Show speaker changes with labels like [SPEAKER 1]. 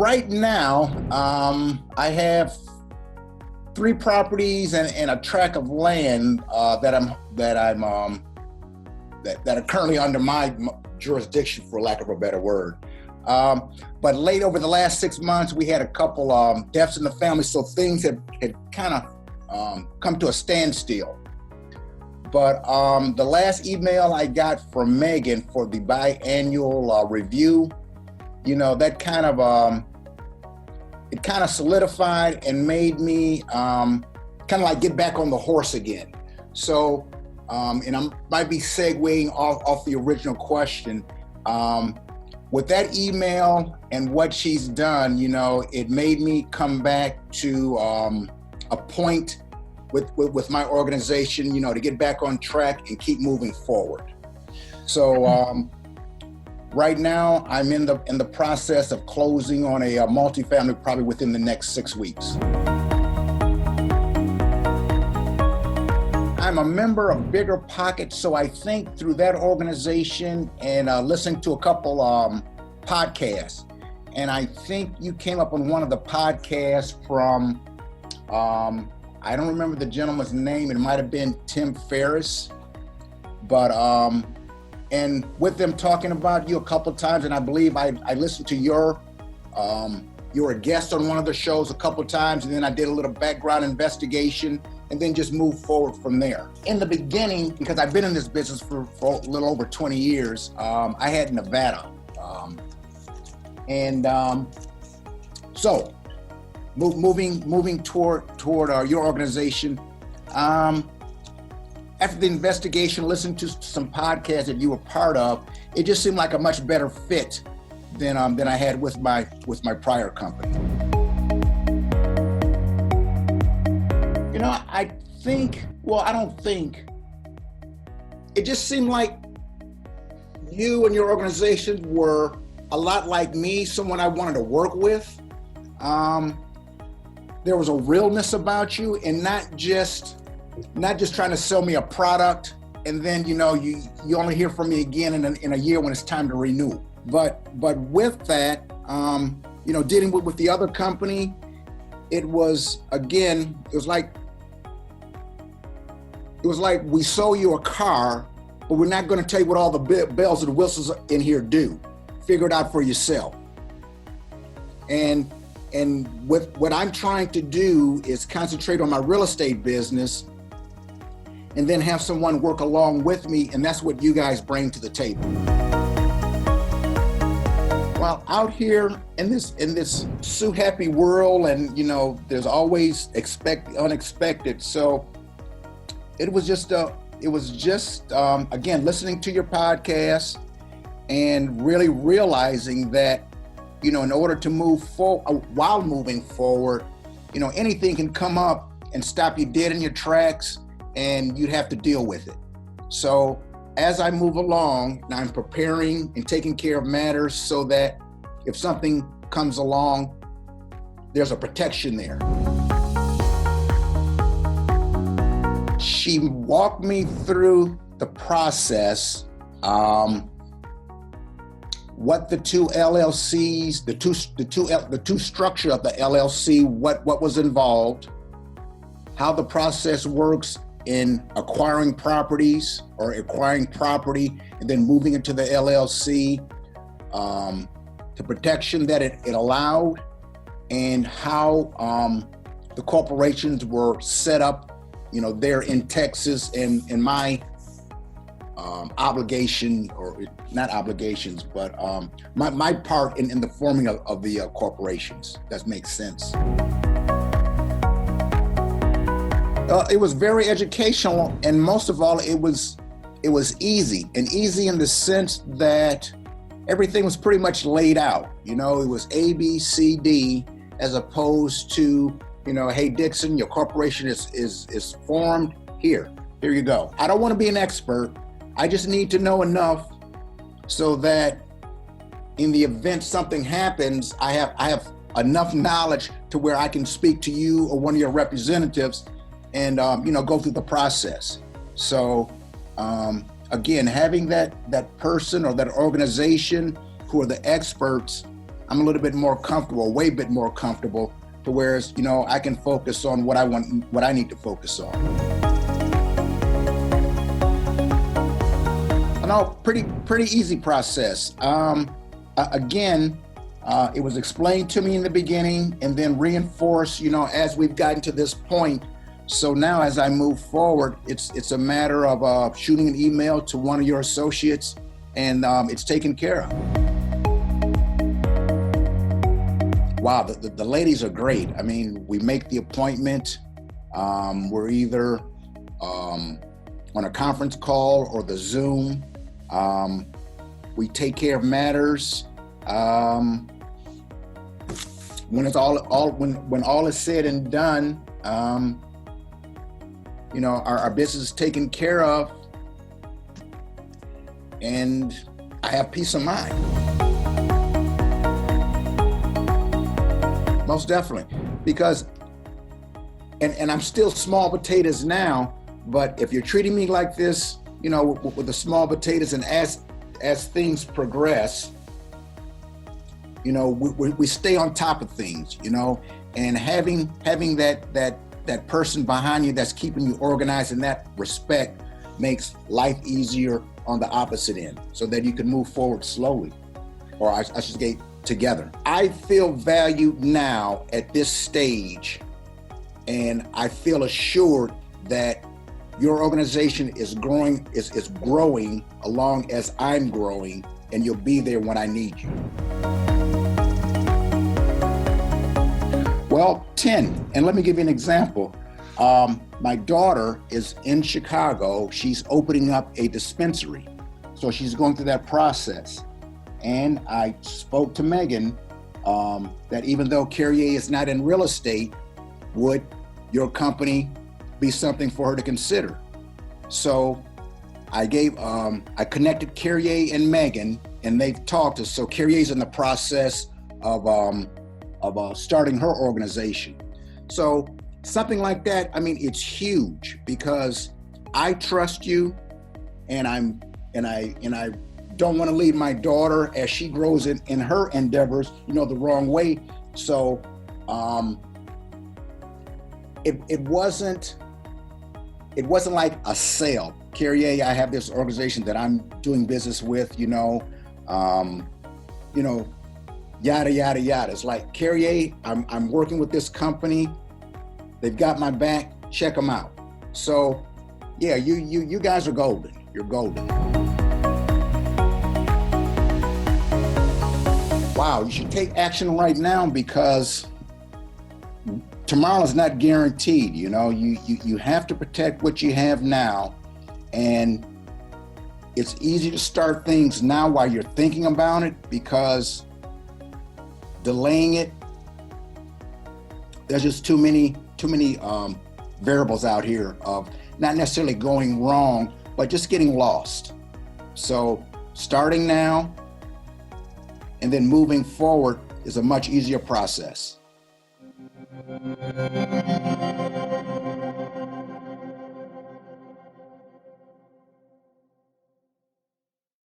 [SPEAKER 1] right now, I have 3 properties and a tract of land that are currently under my jurisdiction, for lack of a better word. But late over the last 6 months, we had a couple deaths in the family, so things had kind of come to a standstill. But the last email I got from Megan for the biannual review, that kind of solidified and made me kind of like get back on the horse again. So, and I might be segueing off the original question. With that email and what she's done, it made me come back to a point with my organization, to get back on track and keep moving forward. So right now I'm in the process of closing on a multifamily probably within the next 6 weeks. I'm a member of Bigger Pockets, so I think through that organization and listening to a couple podcasts, and I think you came up on one of the podcasts from, I don't remember the gentleman's name, it might have been Tim Ferriss, but and with them talking about you a couple times, and I believe I listened to you were a guest on one of the shows a couple times, and then I did a little background investigation and then just moved forward from there. In the beginning, because I've been in this business for a little over 20 years, I had Nevada. So moving toward your organization, after the investigation, listening to some podcasts that you were part of, it just seemed like a much better fit than I had with my prior company. I don't think, it just seemed like you and your organization were a lot like me, someone I wanted to work with. There was a realness about you, and not just trying to sell me a product and then you only hear from me again in a year when it's time to renew. But with that, dealing with the other company, it was like we sold you a car, but we're not going to tell you what all the bells and whistles in here do. Figure it out for yourself. And with what I'm trying to do is concentrate on my real estate business and then have someone work along with me, and that's what you guys bring to the table. Well, out here in this Sue happy world, and there's always unexpected. So it was just again, listening to your podcast and really realizing that, in order to move forward, while moving forward, anything can come up and stop you dead in your tracks, and you'd have to deal with it. So as I move along, I'm preparing and taking care of matters so that if something comes along, there's a protection there. She walked me through the process, what the 2 LLCs, the two structure of the LLC, what was involved, how the process works in acquiring properties or acquiring property and then moving into the LLC, the protection that it allowed, and how the corporations were set up, there in Texas, and my obligation, or not obligations, but my part in the forming of the corporations. That makes sense. It was very educational, and most of all, it was easy in the sense that everything was pretty much laid out. It was A, B, C, D, as opposed to, hey, Dixon, your corporation is formed. Here you go. I don't want to be an expert. I just need to know enough so that in the event something happens, I have enough knowledge to where I can speak to you or one of your representatives and go through the process. So again, having that person or that organization who are the experts I'm a little bit more comfortable, way bit more comfortable, to whereas, you know, I can focus on what I want, what I need to focus on. No, pretty easy process. Again, it was explained to me in the beginning and then reinforced, you know, as we've gotten to this point. So now as I move forward, it's a matter of shooting an email to one of your associates and it's taken care of. Wow, the ladies are great. I mean, we make the appointment. We're either on a conference call or the Zoom. We take care of matters. When it's when all is said and done, you know, our business is taken care of, and I have peace of mind. Most definitely, because, and I'm still small potatoes now, but if you're treating me like this, you know, with the small potatoes, and as things progress, you know, we stay on top of things, you know, and having that person behind you that's keeping you organized in that respect makes life easier on the opposite end, so that you can move forward slowly, or I should say together. I feel valued now at this stage, and I feel assured that your organization is growing along as I'm growing, and you'll be there when I need you. Well, 10, and let me give you an example. My daughter is in Chicago. She's opening up a dispensary. So she's going through that process. And I spoke to Megan that even though Carrier is not in real estate, would your company be something for her to consider? So I connected Carrier and Megan, and they've talked to us. So Carrier's in the process of starting her organization. So something like that, I mean, it's huge, because I trust you, and I don't want to lead my daughter as she grows in her endeavors, you know, the wrong way. So it wasn't like a sale. Carrier, I have this organization that I'm doing business with, you know, yada, yada, yada. It's like, Carrier, I'm working with this company. They've got my back, check them out. So yeah, you guys are golden. You're golden. Wow, you should take action right now, because tomorrow is not guaranteed. You know, you have to protect what you have now, and it's easy to start things now while you're thinking about it, because delaying it, there's just too many variables out here of not necessarily going wrong, but just getting lost. So starting now and then moving forward is a much easier process.